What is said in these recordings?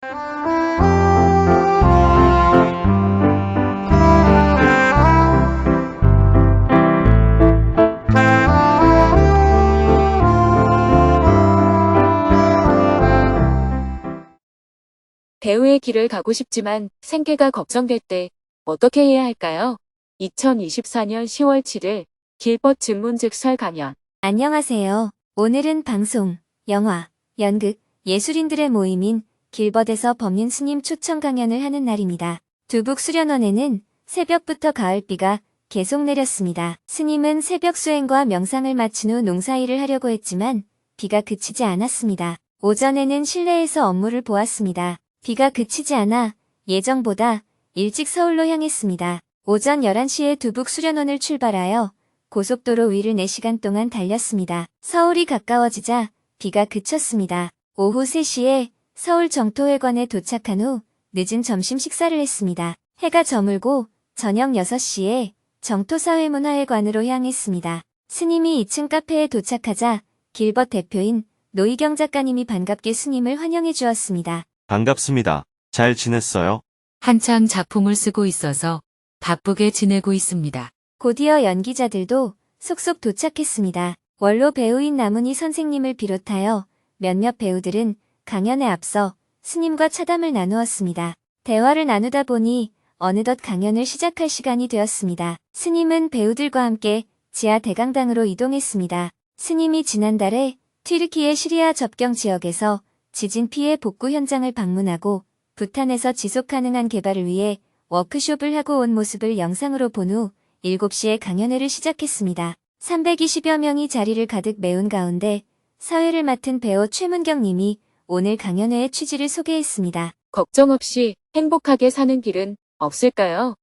배우의 길을 가고 싶지만 생계가 걱정될 때 어떻게 해야 할까요? 2024년 10월 7일 길벗 증문즉설 강연. 안녕하세요. 오늘은 방송, 영화, 연극, 예술인들의 모임인 길벗에서 법륜 스님 초청 강연을 하는 날입니다. 두북 수련원에는 새벽부터 가을비가 계속 내렸습니다. 스님은 새벽 수행과 명상을 마친 후 농사일을 하려고 했지만 비가 그치지 않았습니다. 오전에는 실내에서 업무를 보았습니다. 비가 그치지 않아 예정보다 일찍 서울로 향했습니다. 오전 11시에 두북 수련원을 출발하여 고속도로 위를 4시간 동안 달렸습니다. 서울이 가까워지자 비가 그쳤습니다. 오후 3시에 서울 정토회관에 도착한 후 늦은 점심 식사를 했습니다. 해가 저물고 저녁 6시에 정토사회문화회관으로 향했습니다. 스님이 2층 카페에 도착하자 길벗 대표인 노희경 작가님이 반갑게 스님을 환영해 주었습니다. 반갑습니다. 잘 지냈어요? 한창 작품을 쓰고 있어서 바쁘게 지내고 있습니다. 곧이어 연기자들도 속속 도착했습니다. 원로 배우인 남은희 선생님을 비롯하여 몇몇 배우들은 강연에 앞서 스님과 차담을 나누었습니다. 대화를 나누다 보니 어느덧 강연을 시작할 시간이 되었습니다. 스님은 배우들과 함께 지하 대강당으로 이동했습니다. 스님이 지난달에 튀르키예 시리아 접경 지역에서 지진 피해 복구 현장을 방문하고 부탄에서 지속가능한 개발을 위해 워크숍을 하고 온 모습을 영상으로 본 후 7시에 강연회를 시작했습니다. 320여 명이 자리를 가득 메운 가운데 사회를 맡은 배우 최문경 님이 오늘 강연회의 취지를 소개했습니다. 걱정 없이 행복하게 사는 길은 없을까요?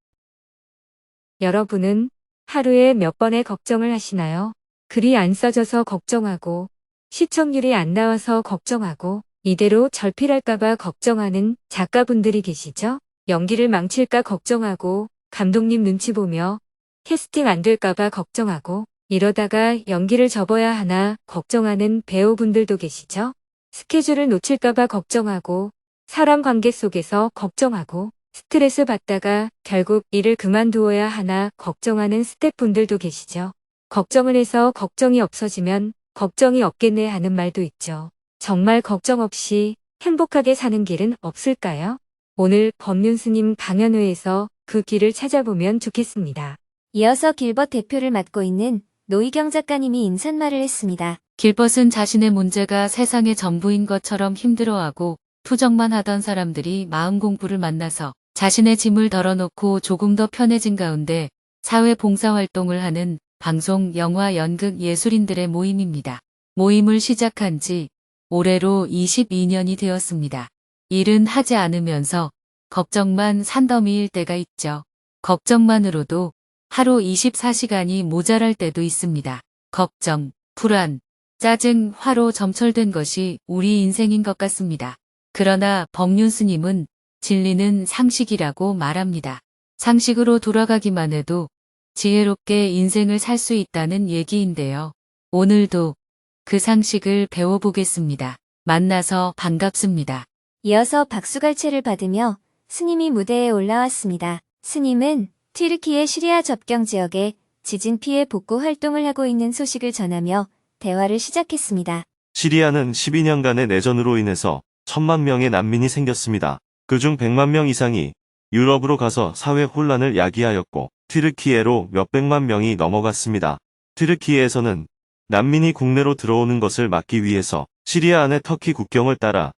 여러분은 하루에 몇 번의 걱정을 하시나요? 글이 안 써져서 걱정하고, 시청률이 안 나와서 걱정하고, 이대로 절필할까봐 걱정하는 작가분들이 계시죠? 연기를 망칠까 걱정하고, 감독님 눈치 보며, 캐스팅 안 될까봐 걱정하고, 이러다가 연기를 접어야 하나 걱정하는 배우분들도 계시죠? 스케줄을 놓칠까봐 걱정하고, 사람 관계 속에서 걱정하고, 스트레스 받다가 결국 일을 그만두어야 하나 걱정하는 스태프분들도 계시죠? 걱정을 해서 걱정이 없어지면 걱정이 없겠네 하는 말도 있죠. 정말 걱정 없이 행복하게 사는 길은 없을까요? 오늘 법륜 스님 강연회에서 그 길을 찾아보면 좋겠습니다. 이어서 길벗 대표를 맡고 있는 노희경 작가님이 인사말을 했습니다. 길벗은 자신의 문제가 세상의 전부인 것처럼 힘들어하고 투정만 하던 사람들이 마음 공부를 만나서 자신의 짐을 덜어놓고 조금 더 편해진 가운데 사회 봉사활동을 하는 방송, 영화, 연극 예술인들의 모임입니다. 모임을 시작한 지 올해로 22년이 되었습니다. 일은 하지 않으면서 걱정만 산더미일 때가 있죠. 걱정만으로도 하루 24시간이 모자랄 때도 있습니다. 걱정, 불안, 짜증, 화로 점철된 것이 우리 인생인 것 같습니다. 그러나 법륜 스님은 진리는 상식이라고 말합니다. 상식으로 돌아가기만 해도 지혜롭게 인생을 살 수 있다는 얘기인데요. 오늘도 그 상식을 배워보겠습니다. 만나서 반갑습니다. 이어서 박수갈채를 받으며 스님이 무대에 올라왔습니다. 스님은 튀르키예 시리아 접경 지역에 지진 피해 복구 활동을 하고 있는 소식을 전하며 대화를 시작했습니다. 시리아는 12년간의 내전으로 인해서 1000만 명의 난민이 생겼습니다. 그중 100만 명 이상이 유럽으로 가서 사회 혼란을 야기하였고 튀르키예로 몇백만 명이 넘어갔습니다. 튀르키예에서는 난민이 국내로 들어오는 것을 막기 위해서 시리아 안의 터키 국경을 따라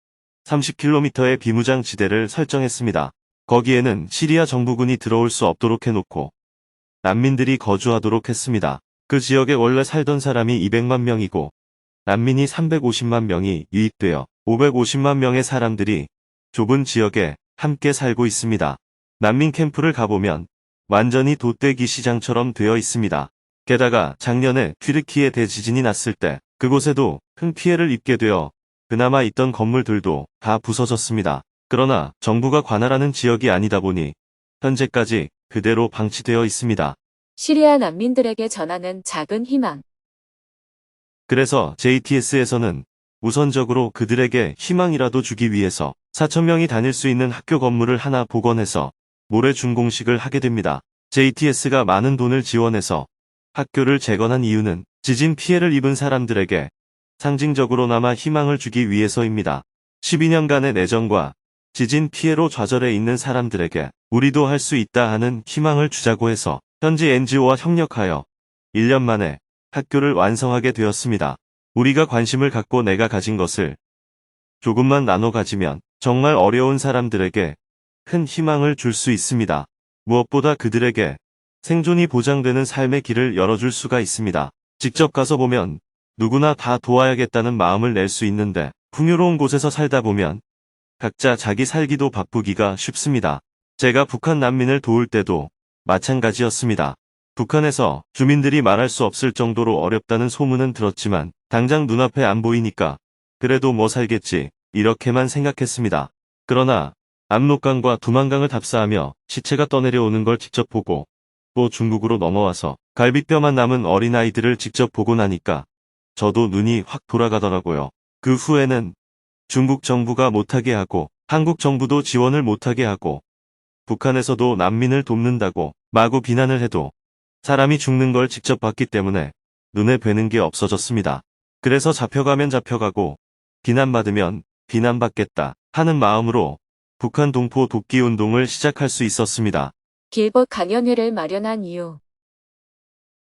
30km의 비무장 지대를 설정했습니다. 거기에는 시리아 정부군이 들어올 수 없도록 해놓고 난민들이 거주하도록 했습니다. 그 지역에 원래 살던 사람이 200만 명이고 난민이 350만 명이 유입되어 550만 명의 사람들이 좁은 지역에 함께 살고 있습니다. 난민 캠프를 가보면 완전히 돛대기 시장처럼 되어 있습니다. 게다가 작년에 튀르키예 대지진이 났을 때 그곳에도 큰 피해를 입게 되어 그나마 있던 건물들도 다 부서졌습니다. 그러나 정부가 관할하는 지역이 아니다 보니 현재까지 그대로 방치되어 있습니다. 시리아 난민들에게 전하는 작은 희망. 그래서 JTS에서는 우선적으로 그들에게 희망이라도 주기 위해서 4,000명이 다닐 수 있는 학교 건물을 하나 복원해서 모래 준공식을 하게 됩니다. JTS가 많은 돈을 지원해서 학교를 재건한 이유는 지진 피해를 입은 사람들에게 상징적으로나마 희망을 주기 위해서입니다. 12년간의 내전과 지진 피해로 좌절해 있는 사람들에게 우리도 할 수 있다 하는 희망을 주자고 해서 현지 NGO와 협력하여 1년 만에 학교를 완성하게 되었습니다. 우리가 관심을 갖고 내가 가진 것을 조금만 나눠 가지면 정말 어려운 사람들에게 큰 희망을 줄 수 있습니다. 무엇보다 그들에게 생존이 보장되는 삶의 길을 열어줄 수가 있습니다. 직접 가서 보면 누구나 다 도와야겠다는 마음을 낼 수 있는데 풍요로운 곳에서 살다 보면 각자 자기 살기도 바쁘기가 쉽습니다. 제가 북한 난민을 도울 때도 마찬가지였습니다. 북한에서 주민들이 말할 수 없을 정도로 어렵다는 소문은 들었지만 당장 눈앞에 안 보이니까 그래도 뭐 살겠지 이렇게만 생각했습니다. 그러나 압록강과 두만강을 답사하며 시체가 떠내려오는 걸 직접 보고 또 중국으로 넘어와서 갈비뼈만 남은 어린아이들을 직접 보고 나니까 저도 눈이 확 돌아가더라고요. 그 후에는 중국 정부가 못하게 하고 한국 정부도 지원을 못하게 하고 북한에서도 난민을 돕는다고 마구 비난을 해도 사람이 죽는 걸 직접 봤기 때문에 눈에 뵈는 게 없어졌습니다. 그래서 잡혀가면 잡혀가고 비난받으면 비난받겠다 하는 마음으로 북한 동포 돕기 운동을 시작할 수 있었습니다. 길벗 강연회를 마련한 이유.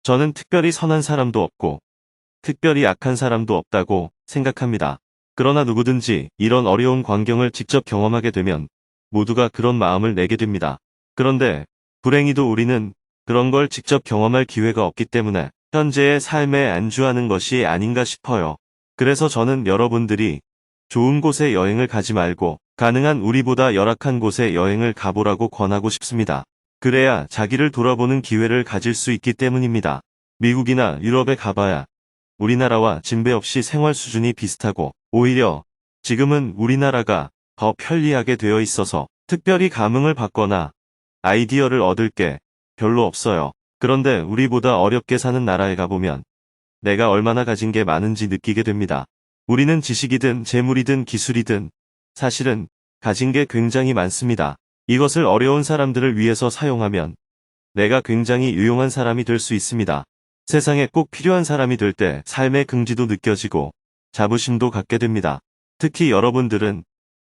저는 특별히 선한 사람도 없고 특별히 악한 사람도 없다고 생각합니다. 그러나 누구든지 이런 어려운 광경을 직접 경험하게 되면 모두가 그런 마음을 내게 됩니다. 그런데 불행히도 우리는 그런 걸 직접 경험할 기회가 없기 때문에 현재의 삶에 안주하는 것이 아닌가 싶어요. 그래서 저는 여러분들이 좋은 곳에 여행을 가지 말고 가능한 우리보다 열악한 곳에 여행을 가보라고 권하고 싶습니다. 그래야 자기를 돌아보는 기회를 가질 수 있기 때문입니다. 미국이나 유럽에 가봐야 우리나라와 진배 없이 생활 수준이 비슷하고 오히려 지금은 우리나라가 더 편리하게 되어 있어서 특별히 감흥을 받거나 아이디어를 얻을 게 별로 없어요. 그런데 우리보다 어렵게 사는 나라에 가보면 내가 얼마나 가진 게 많은지 느끼게 됩니다. 우리는 지식이든 재물이든 기술이든 사실은 가진 게 굉장히 많습니다. 이것을 어려운 사람들을 위해서 사용하면 내가 굉장히 유용한 사람이 될 수 있습니다. 세상에 꼭 필요한 사람이 될 때 삶의 긍지도 느껴지고 자부심도 갖게 됩니다. 특히 여러분들은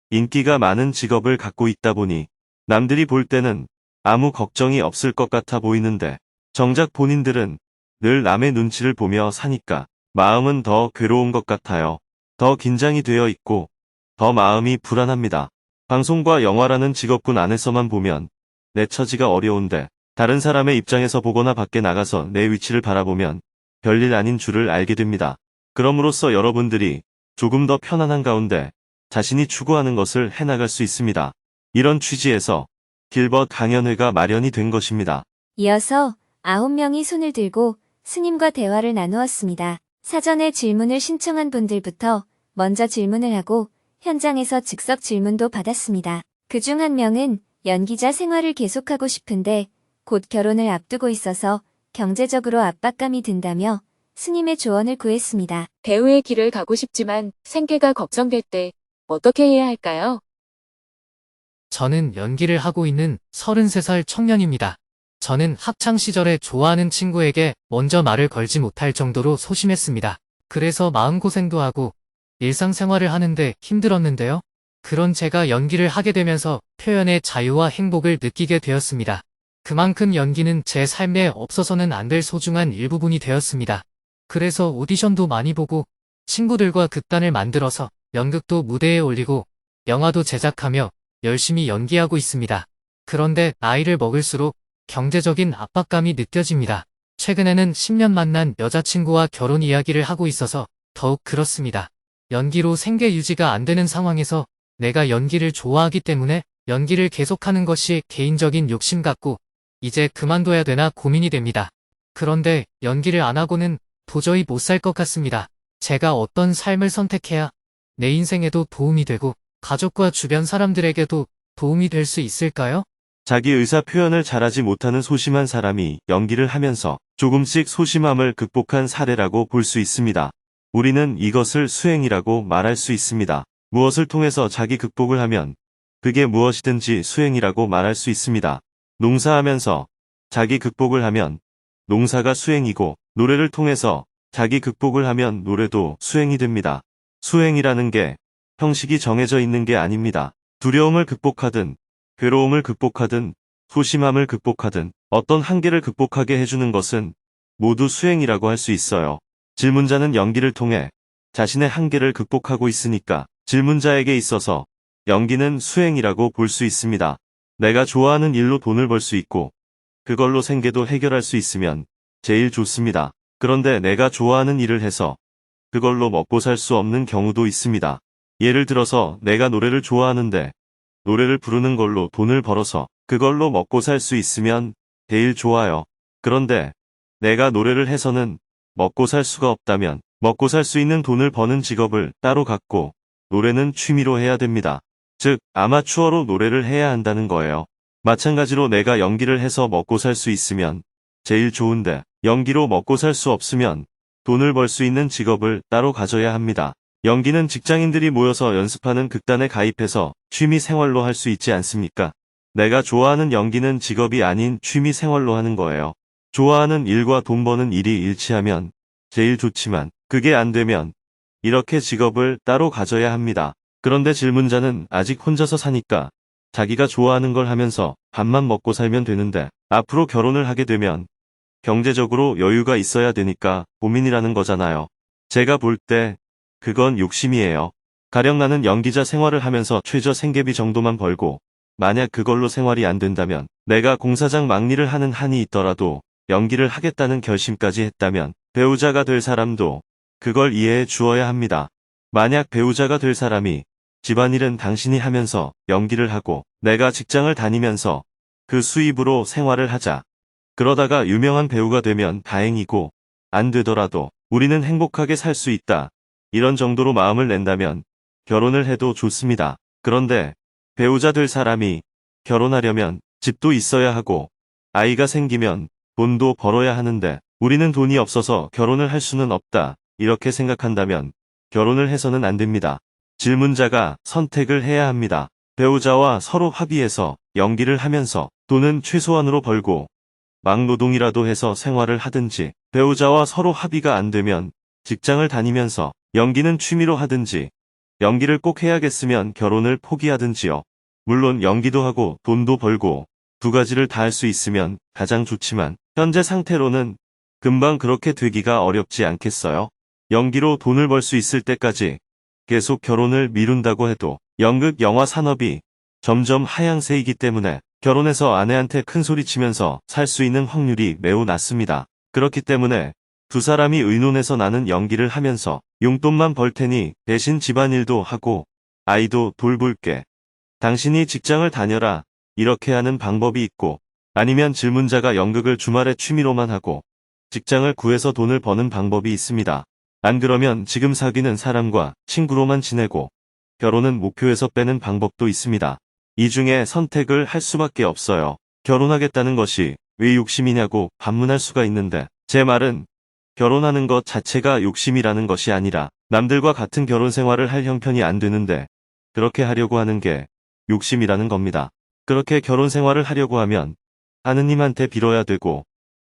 인기가 많은 직업을 갖고 있다 보니 남들이 볼 때는 아무 걱정이 없을 것 같아 보이는데 정작 본인들은 늘 남의 눈치를 보며 사니까 마음은 더 괴로운 것 같아요. 더 긴장이 되어 있고 더 마음이 불안합니다. 방송과 영화라는 직업군 안에서만 보면 내 처지가 어려운데 다른 사람의 입장에서 보거나 밖에 나가서 내 위치를 바라보면 별일 아닌 줄을 알게 됩니다. 그럼으로써 여러분들이 조금 더 편안한 가운데 자신이 추구하는 것을 해나갈 수 있습니다. 이런 취지에서 길벗 강연회가 마련이 된 것입니다. 이어서 9명이 손을 들고 스님과 대화를 나누었습니다. 사전에 질문을 신청한 분들부터 먼저 질문을 하고 현장에서 즉석 질문도 받았습니다. 그중 한 명은 연기자 생활을 계속하고 싶은데 곧 결혼을 앞두고 있어서 경제적으로 압박감이 든다며 스님의 조언을 구했습니다. 배우의 길을 가고 싶지만 생계가 걱정될 때 어떻게 해야 할까요? 저는 연기를 하고 있는 33살 청년입니다. 저는 학창 시절에 좋아하는 친구에게 먼저 말을 걸지 못할 정도로 소심했습니다. 그래서 마음고생도 하고 일상생활을 하는데 힘들었는데요. 그런 제가 연기를 하게 되면서 표현의 자유와 행복을 느끼게 되었습니다. 그만큼 연기는 제 삶에 없어서는 안 될 소중한 일부분이 되었습니다. 그래서 오디션도 많이 보고 친구들과 극단을 만들어서 연극도 무대에 올리고 영화도 제작하며 열심히 연기하고 있습니다. 그런데 나이를 먹을수록 경제적인 압박감이 느껴집니다. 최근에는 10년 만난 여자친구와 결혼 이야기를 하고 있어서 더욱 그렇습니다. 연기로 생계 유지가 안 되는 상황에서 내가 연기를 좋아하기 때문에 연기를 계속하는 것이 개인적인 욕심 같고 이제 그만둬야 되나 고민이 됩니다. 그런데 연기를 안 하고는 도저히 못 살 것 같습니다. 제가 어떤 삶을 선택해야 내 인생에도 도움이 되고 가족과 주변 사람들에게도 도움이 될 수 있을까요? 자기 의사 표현을 잘하지 못하는 소심한 사람이 연기를 하면서 조금씩 소심함을 극복한 사례라고 볼 수 있습니다. 우리는 이것을 수행이라고 말할 수 있습니다. 무엇을 통해서 자기 극복을 하면 그게 무엇이든지 수행이라고 말할 수 있습니다. 농사하면서 자기 극복을 하면 농사가 수행이고 노래를 통해서 자기 극복을 하면 노래도 수행이 됩니다. 수행이라는 게 형식이 정해져 있는 게 아닙니다. 두려움을 극복하든 괴로움을 극복하든 소심함을 극복하든 어떤 한계를 극복하게 해주는 것은 모두 수행이라고 할 수 있어요. 질문자는 연기를 통해 자신의 한계를 극복하고 있으니까 질문자에게 있어서 연기는 수행이라고 볼 수 있습니다. 내가 좋아하는 일로 돈을 벌 수 있고 그걸로 생계도 해결할 수 있으면 제일 좋습니다. 그런데 내가 좋아하는 일을 해서 그걸로 먹고 살 수 없는 경우도 있습니다. 예를 들어서 내가 노래를 좋아하는데 노래를 부르는 걸로 돈을 벌어서 그걸로 먹고 살 수 있으면 제일 좋아요. 그런데 내가 노래를 해서는 먹고 살 수가 없다면 먹고 살 수 있는 돈을 버는 직업을 따로 갖고 노래는 취미로 해야 됩니다. 즉, 아마추어로 노래를 해야 한다는 거예요. 마찬가지로 내가 연기를 해서 먹고 살 수 있으면 제일 좋은데 연기로 먹고 살 수 없으면 돈을 벌 수 있는 직업을 따로 가져야 합니다. 연기는 직장인들이 모여서 연습하는 극단에 가입해서 취미 생활로 할 수 있지 않습니까? 내가 좋아하는 연기는 직업이 아닌 취미 생활로 하는 거예요. 좋아하는 일과 돈 버는 일이 일치하면 제일 좋지만 그게 안 되면 이렇게 직업을 따로 가져야 합니다. 그런데 질문자는 아직 혼자서 사니까 자기가 좋아하는 걸 하면서 밥만 먹고 살면 되는데 앞으로 결혼을 하게 되면 경제적으로 여유가 있어야 되니까 고민이라는 거잖아요. 제가 볼 때 그건 욕심이에요. 가령 나는 연기자 생활을 하면서 최저 생계비 정도만 벌고 만약 그걸로 생활이 안 된다면 내가 공사장 막리를 하는 한이 있더라도 연기를 하겠다는 결심까지 했다면 배우자가 될 사람도 그걸 이해해 주어야 합니다. 만약 배우자가 될 사람이 집안일은 당신이 하면서 연기를 하고 내가 직장을 다니면서 그 수입으로 생활을 하자. 그러다가 유명한 배우가 되면 다행이고 안 되더라도 우리는 행복하게 살 수 있다. 이런 정도로 마음을 낸다면 결혼을 해도 좋습니다. 그런데 배우자 될 사람이 결혼하려면 집도 있어야 하고 아이가 생기면 돈도 벌어야 하는데 우리는 돈이 없어서 결혼을 할 수는 없다. 이렇게 생각한다면 결혼을 해서는 안 됩니다. 질문자가 선택을 해야 합니다. 배우자와 서로 합의해서 연기를 하면서 돈은 최소한으로 벌고 막노동이라도 해서 생활을 하든지 배우자와 서로 합의가 안 되면 직장을 다니면서 연기는 취미로 하든지 연기를 꼭 해야겠으면 결혼을 포기하든지요. 물론 연기도 하고 돈도 벌고 두 가지를 다 할 수 있으면 가장 좋지만 현재 상태로는 금방 그렇게 되기가 어렵지 않겠어요? 연기로 돈을 벌 수 있을 때까지 계속 결혼을 미룬다고 해도 연극 영화 산업이 점점 하향세이기 때문에 결혼해서 아내한테 큰 소리 치면서 살 수 있는 확률이 매우 낮습니다. 그렇기 때문에 두 사람이 의논해서 나는 연기를 하면서 용돈만 벌 테니 대신 집안일도 하고 아이도 돌볼게. 당신이 직장을 다녀라. 이렇게 하는 방법이 있고 아니면 질문자가 연극을 주말에 취미로만 하고 직장을 구해서 돈을 버는 방법이 있습니다. 안 그러면 지금 사귀는 사람과 친구로만 지내고 결혼은 목표에서 빼는 방법도 있습니다. 이 중에 선택을 할 수밖에 없어요. 결혼하겠다는 것이 왜 욕심이냐고 반문할 수가 있는데 제 말은 결혼하는 것 자체가 욕심이라는 것이 아니라 남들과 같은 결혼 생활을 할 형편이 안 되는데 그렇게 하려고 하는 게 욕심이라는 겁니다. 그렇게 결혼 생활을 하려고 하면 하느님한테 빌어야 되고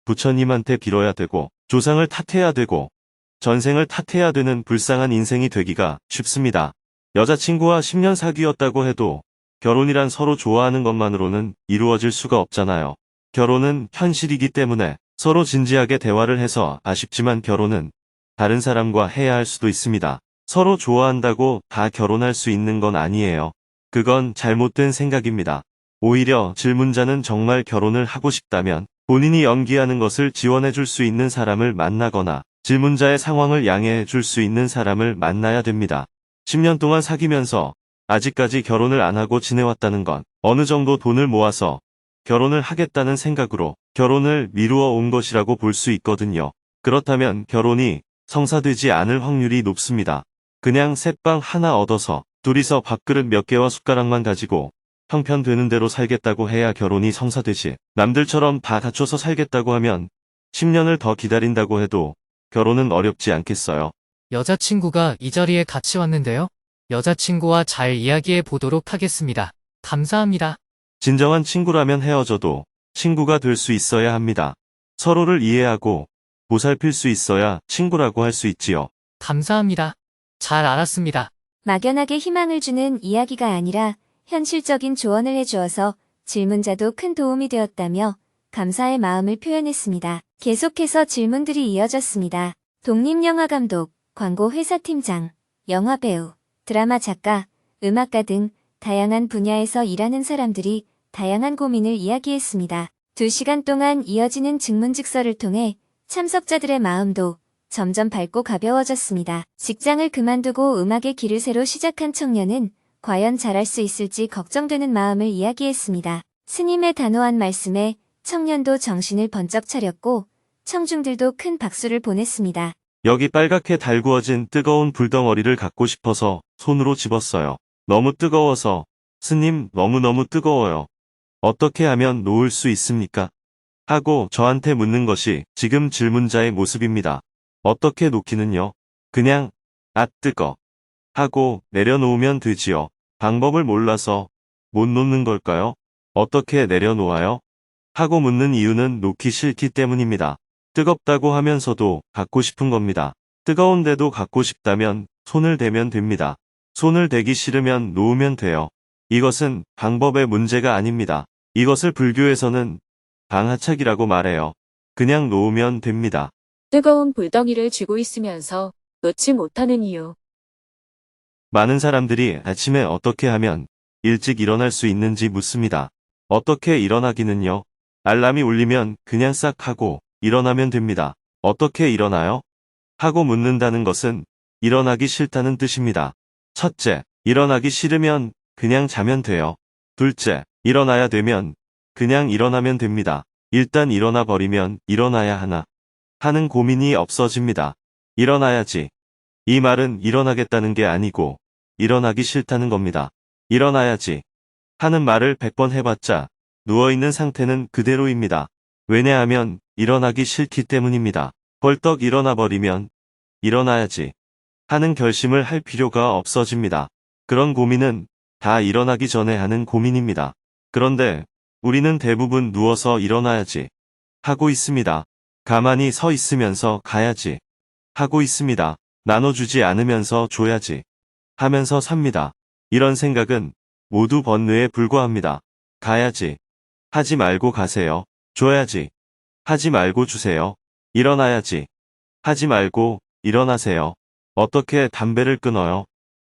부처님한테 빌어야 되고 조상을 탓해야 되고 전생을 탓해야 되는 불쌍한 인생이 되기가 쉽습니다. 여자친구와 10년 사귀었다고 해도 결혼이란 서로 좋아하는 것만으로는 이루어질 수가 없잖아요. 결혼은 현실이기 때문에 서로 진지하게 대화를 해서 아쉽지만 결혼은 다른 사람과 해야 할 수도 있습니다. 서로 좋아한다고 다 결혼할 수 있는 건 아니에요. 그건 잘못된 생각입니다. 오히려 질문자는 정말 결혼을 하고 싶다면 본인이 연기하는 것을 지원해 줄 수 있는 사람을 만나거나 질문자의 상황을 양해해 줄 수 있는 사람을 만나야 됩니다. 10년 동안 사귀면서 아직까지 결혼을 안 하고 지내왔다는 건 어느 정도 돈을 모아서 결혼을 하겠다는 생각으로 결혼을 미루어 온 것이라고 볼 수 있거든요. 그렇다면 결혼이 성사되지 않을 확률이 높습니다. 그냥 새빵 하나 얻어서 둘이서 밥그릇 몇 개와 숟가락만 가지고 형편되는 대로 살겠다고 해야 결혼이 성사되지. 남들처럼 다 갖춰서 살겠다고 하면 10년을 더 기다린다고 해도 결혼은 어렵지 않겠어요. 여자친구가 이 자리에 같이 왔는데요. 여자친구와 잘 이야기해 보도록 하겠습니다. 감사합니다. 진정한 친구라면 헤어져도 친구가 될 수 있어야 합니다. 서로를 이해하고 보살필 수 있어야 친구라고 할 수 있지요. 감사합니다. 잘 알았습니다. 막연하게 희망을 주는 이야기가 아니라 현실적인 조언을 해주어서 질문자도 큰 도움이 되었다며 감사의 마음을 표현했습니다. 계속해서 질문들이 이어졌습니다. 독립영화감독, 광고회사팀장, 영화배우, 드라마 작가, 음악가 등 다양한 분야에서 일하는 사람들이 다양한 고민을 이야기했습니다. 2시간 동안 이어지는 증문즉서를 통해 참석자들의 마음도 점점 밝고 가벼워졌습니다. 직장을 그만두고 음악의 길을 새로 시작한 청년은 과연 잘할 수 있을지 걱정되는 마음을 이야기했습니다. 스님의 단호한 말씀에 청년도 정신을 번쩍 차렸고 청중들도 큰 박수를 보냈습니다. 여기 빨갛게 달구어진 뜨거운 불덩어리를 갖고 싶어서 손으로 집었어요. 너무 뜨거워서 스님 너무너무 뜨거워요. 어떻게 하면 놓을 수 있습니까? 하고 저한테 묻는 것이 지금 질문자의 모습입니다. 어떻게 놓기는요? 그냥 아 뜨거 하고 내려놓으면 되지요. 방법을 몰라서 못 놓는 걸까요? 어떻게 내려놓아요? 하고 묻는 이유는 놓기 싫기 때문입니다. 뜨겁다고 하면서도 갖고 싶은 겁니다. 뜨거운데도 갖고 싶다면 손을 대면 됩니다. 손을 대기 싫으면 놓으면 돼요. 이것은 방법의 문제가 아닙니다. 이것을 불교에서는 방하착이라고 말해요. 그냥 놓으면 됩니다. 뜨거운 불덩이를 쥐고 있으면서 놓지 못하는 이유. 많은 사람들이 아침에 어떻게 하면 일찍 일어날 수 있는지 묻습니다. 어떻게 일어나기는요? 알람이 울리면 그냥 싹 하고 일어나면 됩니다. 어떻게 일어나요? 하고 묻는다는 것은 일어나기 싫다는 뜻입니다. 첫째, 일어나기 싫으면 그냥 자면 돼요. 둘째, 일어나야 되면 그냥 일어나면 됩니다. 일단 일어나 버리면 일어나야 하나 하는 고민이 없어집니다. 일어나야지. 이 말은 일어나겠다는 게 아니고 일어나기 싫다는 겁니다. 일어나야지 하는 말을 100번 해봤자 누워있는 상태는 그대로입니다. 왜냐하면 일어나기 싫기 때문입니다. 벌떡 일어나 버리면 일어나야지 하는 결심을 할 필요가 없어집니다. 그런 고민은 다 일어나기 전에 하는 고민입니다. 그런데 우리는 대부분 누워서 일어나야지 하고 있습니다. 가만히 서 있으면서 가야지 하고 있습니다. 나눠주지 않으면서 줘야지 하면서 삽니다. 이런 생각은 모두 번뇌에 불과합니다. 가야지 하지 말고 가세요. 줘야지 하지 말고 주세요. 일어나야지 하지 말고 일어나세요. 어떻게 담배를 끊어요?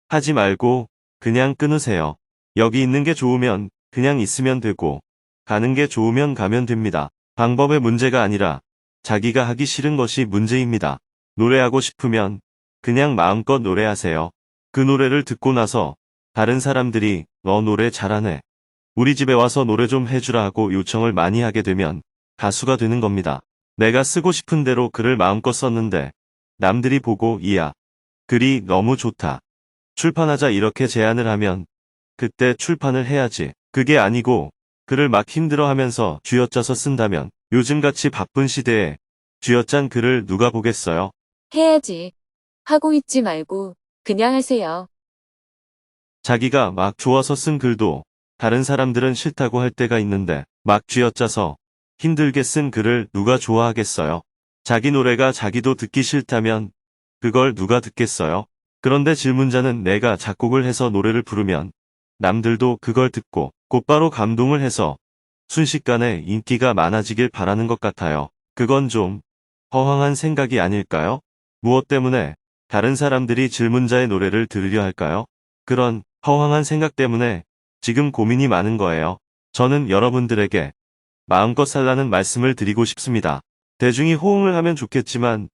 하지 말고 그냥 끊으세요. 여기 있는 게 좋으면 그냥 있으면 되고 가는 게 좋으면 가면 됩니다. 방법의 문제가 아니라 자기가 하기 싫은 것이 문제입니다. 노래하고 싶으면 그냥 마음껏 노래하세요. 그 노래를 듣고 나서 다른 사람들이 너 노래 잘하네. 우리 집에 와서 노래 좀 해주라 하고 요청을 많이 하게 되면 가수가 되는 겁니다. 내가 쓰고 싶은 대로 글을 마음껏 썼는데 남들이 보고 이야, 글이 너무 좋다. 출판하자 이렇게 제안을 하면 그때 출판을 해야지. 그게 아니고 글을 막 힘들어하면서 쥐어짜서 쓴다면 요즘같이 바쁜 시대에 쥐어짠 글을 누가 보겠어요? 해야지. 하고 있지 말고 그냥 하세요. 자기가 막 좋아서 쓴 글도 다른 사람들은 싫다고 할 때가 있는데 막 쥐어짜서 힘들게 쓴 글을 누가 좋아하겠어요? 자기 노래가 자기도 듣기 싫다면 그걸 누가 듣겠어요? 그런데 질문자는 내가 작곡을 해서 노래를 부르면 남들도 그걸 듣고 곧바로 감동을 해서 순식간에 인기가 많아지길 바라는 것 같아요. 그건 좀 허황한 생각이 아닐까요? 무엇 때문에 다른 사람들이 질문자의 노래를 들으려 할까요? 그런 허황한 생각 때문에 지금 고민이 많은 거예요. 저는 여러분들에게 마음껏 살라는 말씀을 드리고 싶습니다. 대중이 호응을 하면 좋겠지만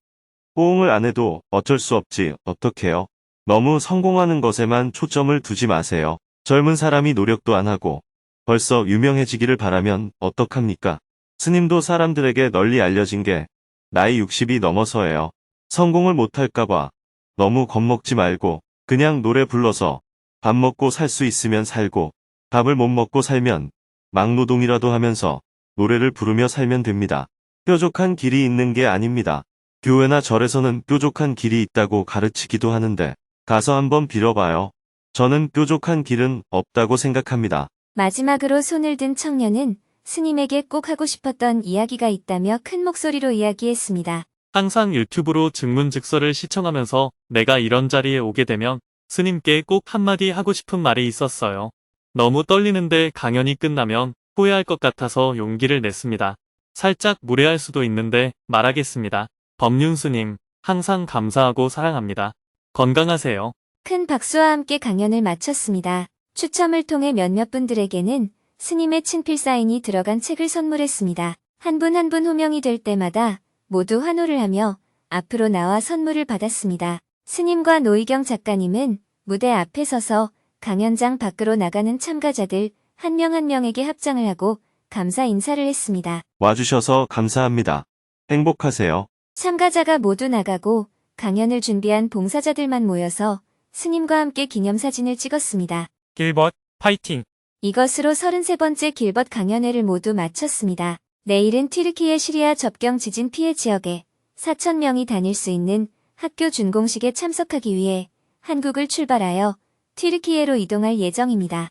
호응을 안 해도 어쩔 수 없지 어떡해요? 너무 성공하는 것에만 초점을 두지 마세요. 젊은 사람이 노력도 안 하고 벌써 유명해지기를 바라면 어떡합니까? 스님도 사람들에게 널리 알려진 게 나이 60이 넘어서예요. 성공을 못할까봐 너무 겁먹지 말고 그냥 노래 불러서 밥 먹고 살 수 있으면 살고 밥을 못 먹고 살면 막노동이라도 하면서 노래를 부르며 살면 됩니다. 뾰족한 길이 있는 게 아닙니다. 교회나 절에서는 뾰족한 길이 있다고 가르치기도 하는데 가서 한번 빌어봐요. 저는 뾰족한 길은 없다고 생각합니다. 마지막으로 손을 든 청년은 스님에게 꼭 하고 싶었던 이야기가 있다며 큰 목소리로 이야기했습니다. 항상 유튜브로 증문즉서를 시청하면서 내가 이런 자리에 오게 되면 스님께 꼭 한마디 하고 싶은 말이 있었어요. 너무 떨리는데 강연이 끝나면 후회할 것 같아서 용기를 냈습니다. 살짝 무례할 수도 있는데 말하겠습니다. 법륜 스님, 항상 감사하고 사랑합니다. 건강하세요. 큰 박수와 함께 강연을 마쳤습니다. 추첨을 통해 몇몇 분들에게는 스님의 친필 사인이 들어간 책을 선물했습니다. 한 분 한 분 호명이 될 때마다 모두 환호를 하며 앞으로 나와 선물을 받았습니다. 스님과 노희경 작가님은 무대 앞에 서서 강연장 밖으로 나가는 참가자들 한 명 한 명에게 합장을 하고 감사 인사를 했습니다. 와주셔서 감사합니다. 행복하세요. 참가자가 모두 나가고 강연을 준비한 봉사자들만 모여서 스님과 함께 기념사진을 찍었습니다. 길벗, 파이팅! 이것으로 33번째 길벗 강연회를 모두 마쳤습니다. 내일은 튀르키예 시리아 접경 지진 피해 지역에 4,000명이 다닐 수 있는 학교 준공식에 참석하기 위해 한국을 출발하여 튀르키예로 이동할 예정입니다.